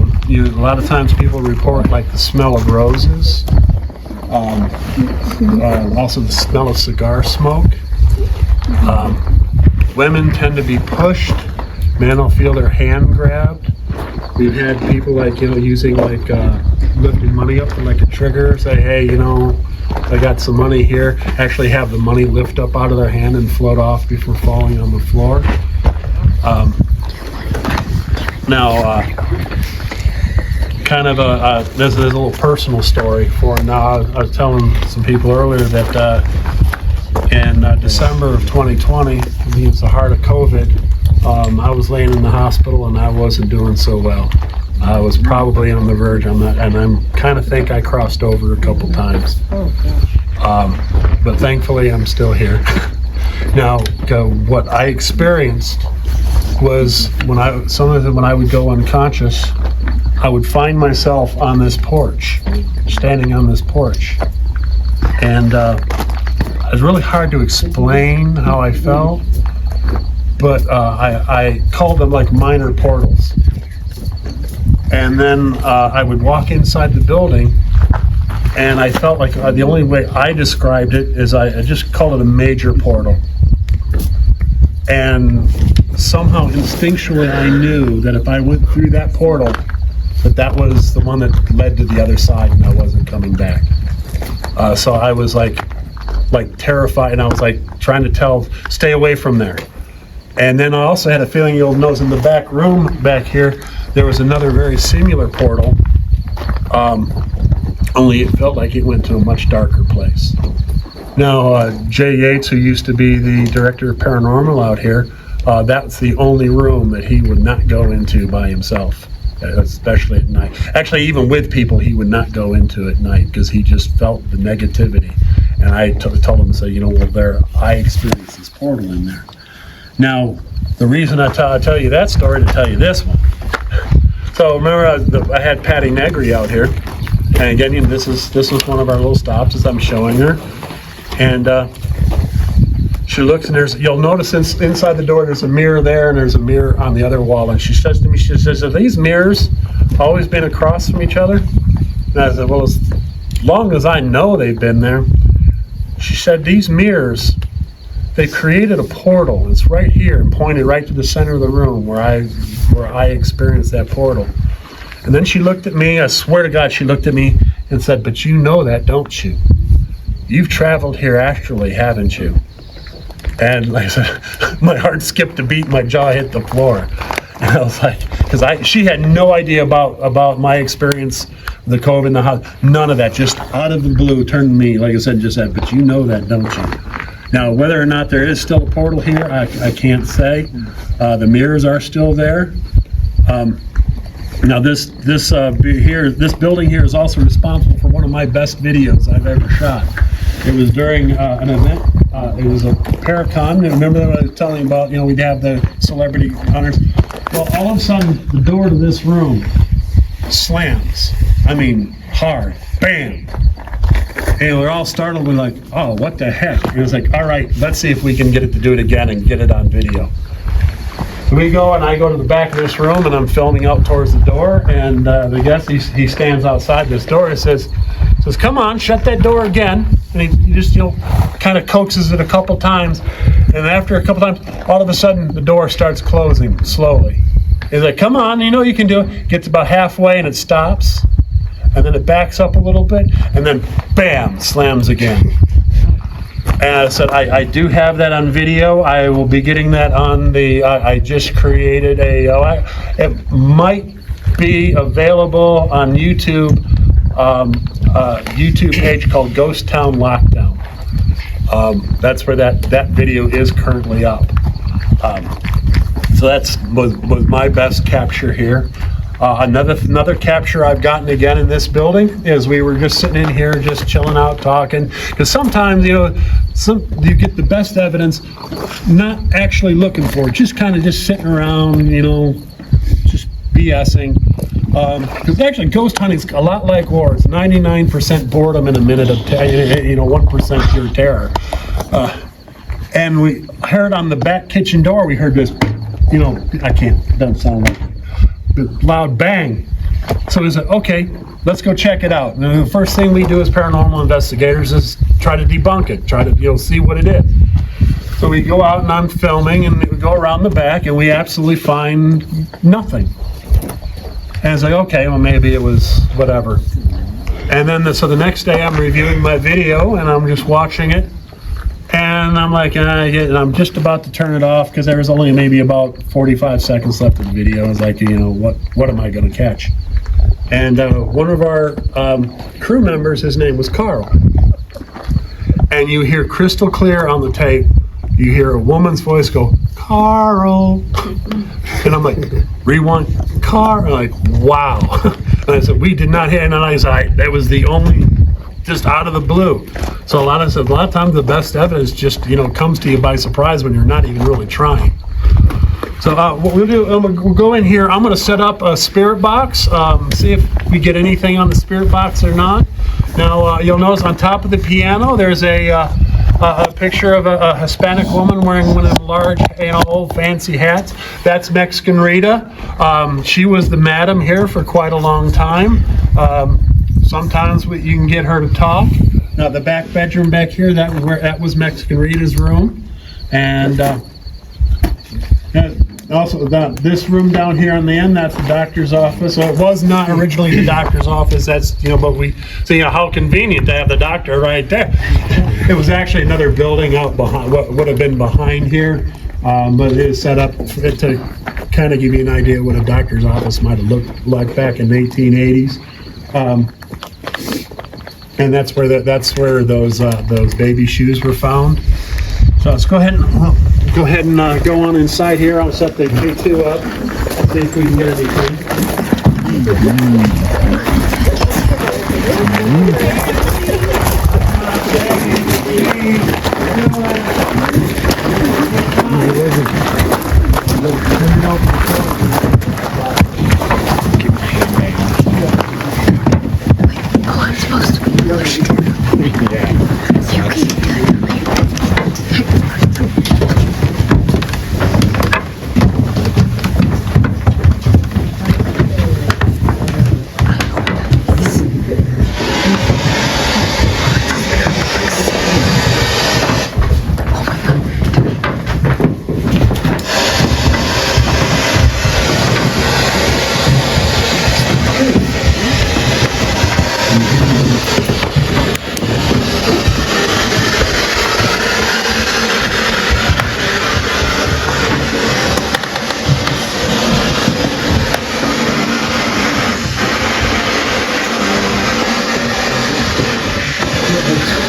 lot of times people report like the smell of roses, also the smell of cigar smoke. Women tend to be pushed. Men will feel their hand grabbed. We've had people like using like lifting money up for like a trigger, say, hey, I got some money here. Actually have the money lift up out of their hand and float off before falling on the floor. Kind of this is a little personal story for now. I was telling some people earlier that in December of 2020, I think it was the heart of COVID, I was laying in the hospital and I wasn't doing so well. I was probably on the verge on that, and I'm kind of think I crossed over a couple times. But thankfully, I'm still here. Now, what I experienced was when I would go unconscious, I would find myself on this porch, standing on this porch, and it was really hard to explain how I felt, but I called them like minor portals. And then I would walk inside the building, and I felt like the only way I described it is I just called it a major portal. And somehow instinctually I knew that if I went through that portal, that was the one that led to the other side and I wasn't coming back. So I was like terrified, and I was like trying to stay away from there. And then I also had a feeling, you'll notice in the back room back here, there was another very similar portal, only it felt like it went to a much darker place. Now, Jay Yates, who used to be the director of paranormal out here, that's the only room that he would not go into by himself, especially at night. Actually, even with people, he would not go into at night because he just felt the negativity. And I told him to say, I experienced this portal in there. Now, the reason I tell you that story to tell you this one. So remember, I had Patty Negri out here, and again, this was one of our little stops as I'm showing her, and she looks, and you'll notice inside the door there's a mirror there, and there's a mirror on the other wall, and she says to me, have these mirrors always been across from each other? And I said, well, as long as I know they've been there. She said, these mirrors, they created a portal. It's right here and pointed right to the center of the room where I experienced that portal. And then she looked at me, I swear to God, she looked at me and said, but you know that, don't you? You've traveled here actually, haven't you? And like I said, my heart skipped a beat, my jaw hit the floor. And I was like, because she had no idea about my experience, the COVID in the house, none of that, just out of the blue, turned to me, like I said, just said, but you know that, don't you? Now, whether or not there is still a portal here, I can't say. The mirrors are still there. Now, this building here is also responsible for one of my best videos I've ever shot. It was during an event. It was a Paracon. Remember that I was telling you about? We'd have the celebrity hunters. Well, all of a sudden, the door to this room slams. I mean, hard. Bam. And we're all startled. We're like, oh, what the heck? And it's like, all right, let's see if we can get it to do it again and get it on video. So we go, and I go to the back of this room, and I'm filming out towards the door, and the guest, he stands outside this door and says, come on, shut that door again. And he just, kind of coaxes it a couple times. And after a couple times, all of a sudden, the door starts closing slowly. He's like, come on, you can do it. Gets about halfway, and it stops. And then it backs up a little bit, and then bam, slams again. And I said, I do have that on video. I will be getting that on I just created it might be available on YouTube, YouTube page called Ghost Town Lockdown. That's where that video is currently up. So was my best capture here. Another capture I've gotten again in this building is we were just sitting in here just chilling out talking, because sometimes you get the best evidence not actually looking for it, just kind of just sitting around BSing. Because actually, ghost hunting's a lot like war. It's 99% boredom in a minute of 1% pure terror. And we heard on the back kitchen door, we heard this, it doesn't sound like a loud bang. So we said, okay, let's go check it out. And the first thing we do as paranormal investigators is try to debunk it, try to see what it is. So we go out and I'm filming and we go around the back and we absolutely find nothing. And it's like, okay, well, maybe it was whatever. And then, so the next day I'm reviewing my video and I'm just watching it. And I'm like, and I'm just about to turn it off because there was only maybe about 45 seconds left of the video. I was like, what am I going to catch? And one of our crew members, his name was Carl. And you hear crystal clear on the tape, you hear a woman's voice go, Carl. And I'm like, rewind, Carl. I'm like, wow. And I said, we did not hit. And I said, that was the only, just out of the blue. So a lot of times the best evidence just, comes to you by surprise when you're not even really trying. So what we'll do, we'll go in here. I'm going to set up a spirit box, see if we get anything on the spirit box or not. Now, you'll notice on top of the piano, there's a picture of a Hispanic woman wearing one of the large, old fancy hats. That's Mexican Rita. She was the madam here for quite a long time. Sometimes you can get her to talk. Now the back bedroom back here, that was Mexican Rita's room. And also this room down here on the end, that's the doctor's office. So it was not originally the doctor's office. That's, but we see how convenient to have the doctor right there. It was actually another building out behind, what would have been behind here. But it is set up to kind of give you an idea what a doctor's office might have looked like back in the 1880s. And that's where those baby shoes were found. So let's go ahead and go on inside here. I'll set the K2 up, see if we can get Oh, I'm supposed to be pushed. Yeah.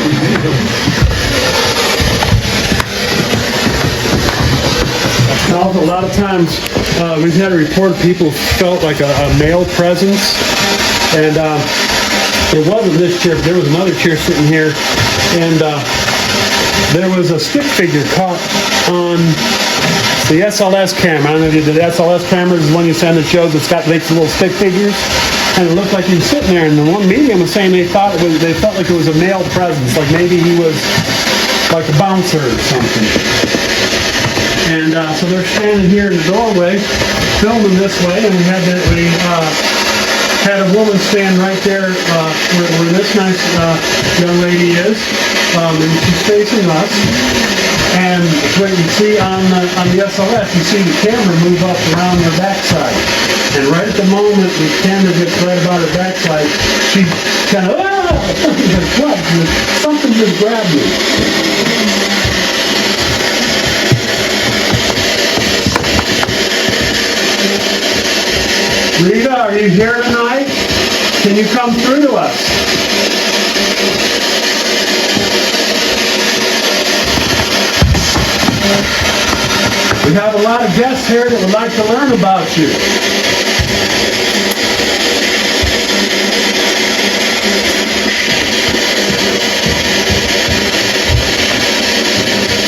You can do it. A lot of times we've had a report of people felt like a male presence, and it wasn't this chair, but there was another chair sitting here, and there was a stick figure caught on the SLS camera. I don't know if you did. The SLS camera is the one you send that shows makes the little stick figures, and it looked like he was sitting there. And the one medium was saying they felt like it was a male presence, like maybe he was like a bouncer or something. And so they're standing here in the doorway, filming this way, and we had a woman stand right there where this nice young lady is, and she's facing us. And what you see on the SLS, you see the camera move up around her backside. And right at the moment the camera gets right about her backside, she kind of, what? Something just grabbed me. Rita, are you here tonight? Can you come through to us? We have a lot of guests here that would like to learn about you.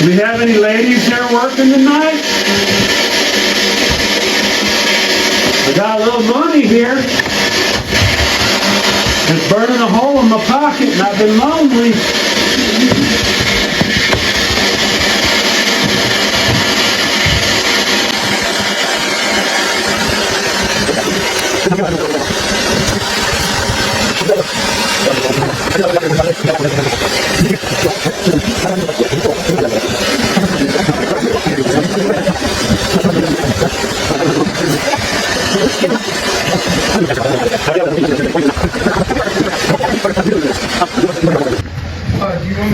Do we have any ladies here working tonight? I got a little money here. It's burning a hole in my pocket and I've been lonely.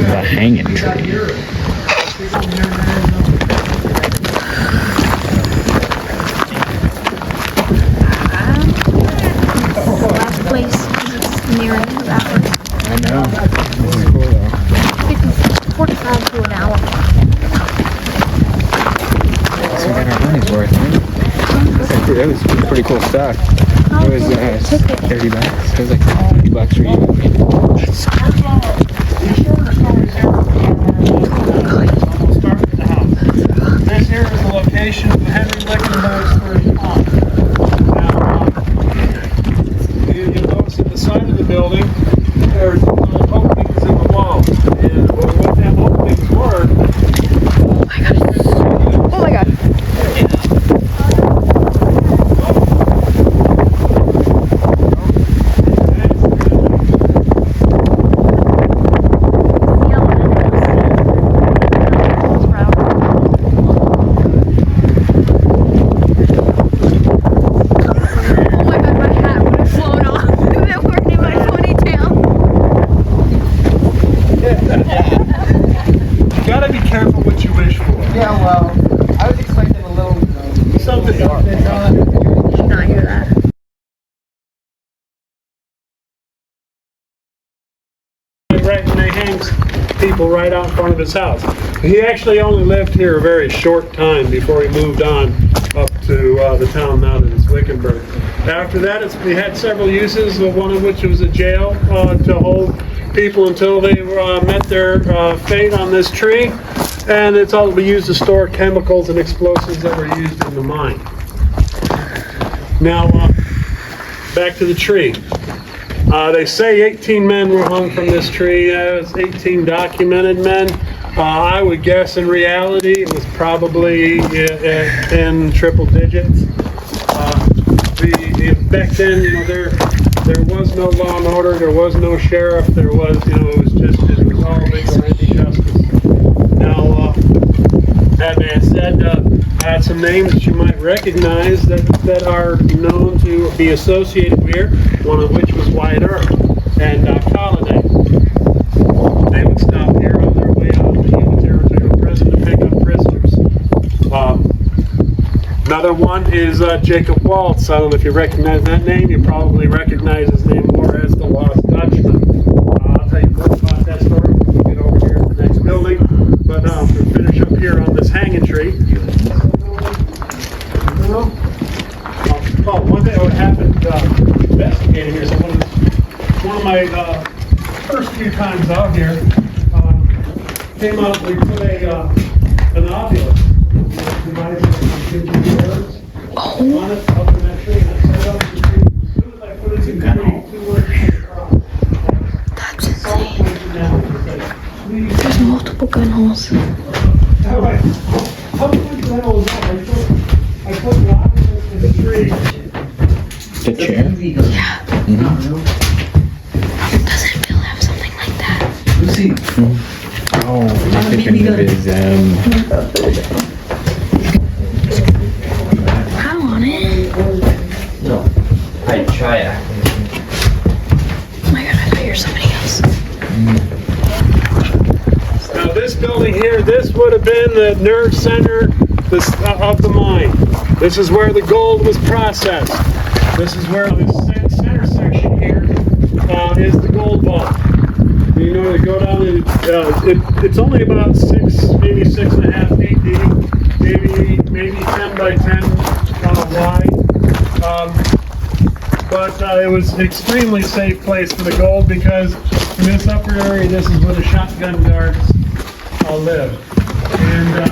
The hanging tree. Last place is near that one. I know. This is cool though. 45 to an hour. So we got our money's worth, right? That was pretty cool stuff. It was $30. It was like $50 for you. We'll start with the house. This here is the location of Henry Lickenberg's first home. Now, you'll notice at the side of the building, there's little openings in the wall. And what them openings were... Oh my god. Gotta be careful what you wish for. Yeah, well, I was expecting a little, Something. Did not hear that. Right when they hangs people right out in front of his house. He actually only lived here a very short time before he moved on up to the town now that is Wickenburg. After that, we had several uses, one of which was a jail to hold people until they met their fate on this tree. And it's also used to store chemicals and explosives that were used in the mine. Now, back to the tree. They say 18 men were hung from this tree. It's 18 documented men. I would guess in reality it was probably in triple digits. Back then, you know, there was no law and order. There was no sheriff. There was, you know, it was all vigilante justice. Now, that being said, I had some names that you might recognize that are known to be associated here, one of which was Wyatt Earp and Colliday. They would stop here on their way out to the territorial prison to pick up prisoners. Another one is Jacob Waltz. I don't know if you recognize that name. You probably recognize his name more as the Lost Dutchman. I'll tell you more about that story when we get over here to the next building. But we'll finish up here on this hanging tree. Oh, one thing that happened investigating here, so one of my first few times out here, came out, we put an ovulus device on it, up in that tree, and I set it up in the tree. As soon as I put it in the tree, 2 words across. That's insane. There's multiple gun holes. All right. How much that was up? I put the ovulus in the tree. The chair? Yeah. Doesn't Bill have something like that? Oh, I'm thinking of his, How on it? no, I'd try it. Oh my god, I thought you were somebody else. Now this building here, this would have been the nerve center of the mine. This is where the gold was processed. This is where this center section here is the gold vault. You know, to go down, it's only about maybe 6.5 feet deep, maybe 10 by 10 wide. But it was an extremely safe place for the gold because in this upper area, this is where the shotgun guards live. And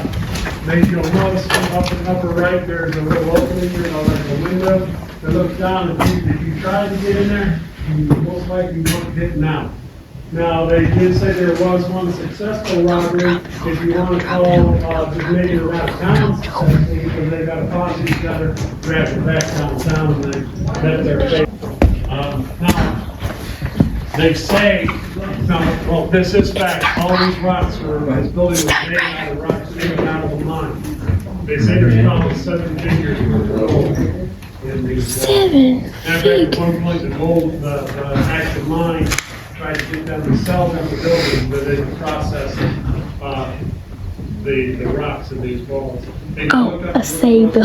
maybe you'll notice up in the upper right, there's a little opening, you know, like a window. that looks down, if you tried to get in there, you most likely weren't getting out. Now, they did say there was one successful robbery, if you want to call, just maybe the out of town successful, because they got a posse together, dragged it back downtown, and they met their fate. Now, they say, well, this is fact, all these rocks were, this building was made out of rocks taken out of the mine. They say there's probably 7 figures worth of gold in these. 7 At one point, the gold, the active mine tried to get them to sell them the building, but they processed the rocks in these walls. Oh, a SA building.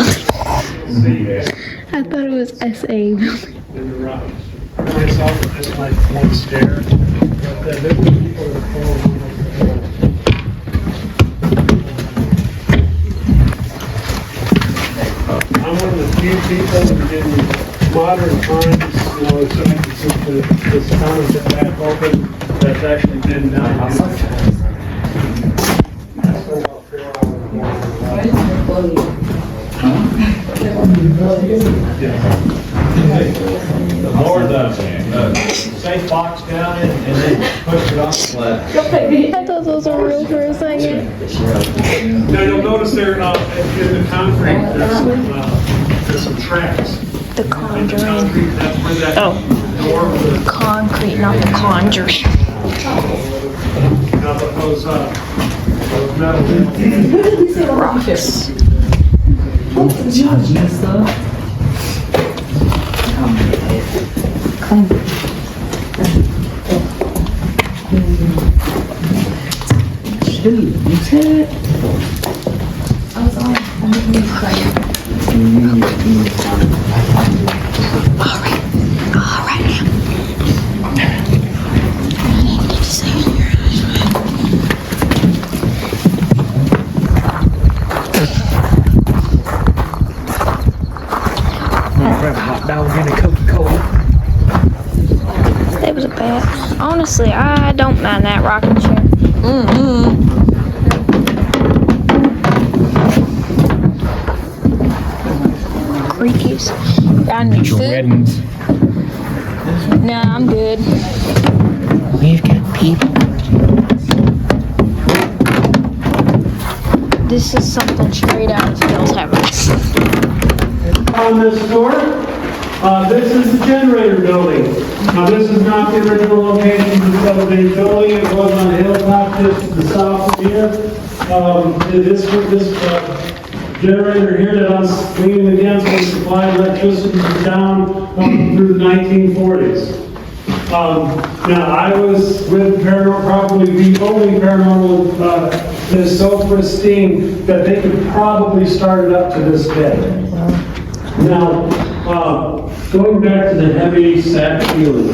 I thought it was SA building. In the rocks. Myself, it's like one stair, but there were people that fall. I'm one of the few people in modern times, you know, since this town has been back open, that's actually been down here. Lower the safe box down and then push it off. I thought those were real for a second. Now you'll notice there in the concrete, there's some tracks. The In the Conjuring. concrete, that's where that door was. Concrete, not the Conjuring. Now those metal. Rocks. That was a bad. Honestly, I don't mind that rocking chair. Freakies. Got me food? Nah, I'm good. We've got people. This is something straight out of Phil's Heavens. On this door, this is the generator building. Now, this is not the original location of the building. It was on a hilltop just to the south of here. This generator here that I'm leaning against was supplied electricity down through the 1940s. Now, I was with paranormal, probably the only paranormal that is so pristine that they could probably start it up to this day. Now, going back to the heavy sack ceiling,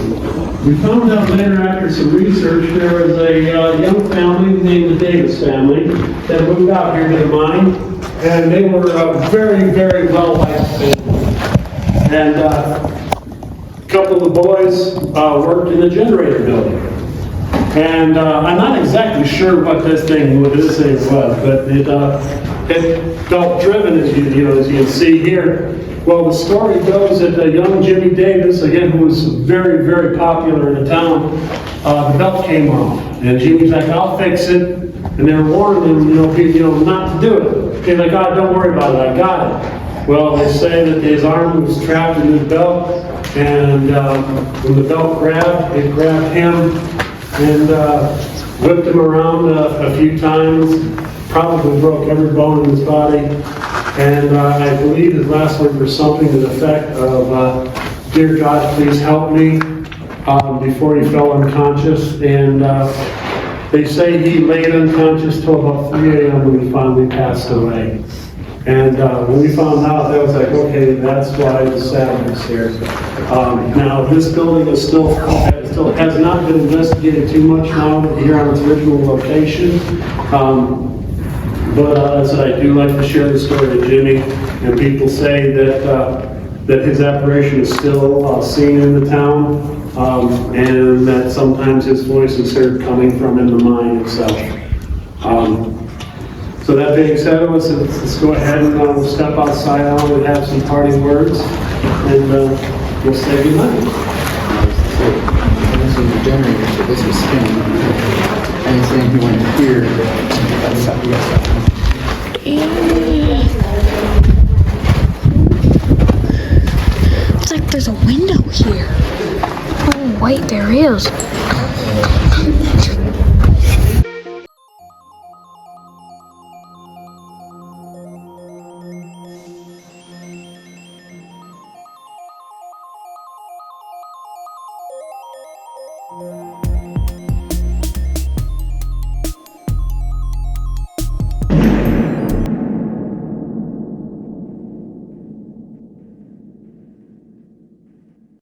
we found out later after some research there was a young family named the Davis family that moved out here to the mine, and they were a very, very well-liked family. And a couple of the boys worked in the generator building. And I'm not exactly sure what this thing was, but it felt driven, as you can see here. Well, the story goes that the young Jimmy Davis, again, who was very, very popular in the town, the belt came off. And Jimmy's like, I'll fix it. And they were warning him, not to do it. He's like, oh, don't worry about it, I got it. Well, they say that his arm was trapped in his belt, and when the belt grabbed, it grabbed him and whipped him around a few times, probably broke every bone in his body. And I believe his last words were something to the effect of, dear God, please help me, before he fell unconscious. And they say he laid unconscious till about 3 a.m. when he finally passed away. And when we found out, that was like, okay, that's why the sadness here. Now, this building is still has not been investigated too much now here on its original location. But as I do like to share the story of Jimmy, and people say that his apparition is still seen in the town, and that sometimes his voice is heard coming from in the mine itself. So that being said, let's go ahead and step outside and have some parting words. and we'll say goodnight. This was the generator, so this was spinning. And it's saying he went here. That's up, It's like there's a window here. Oh, wait, there is.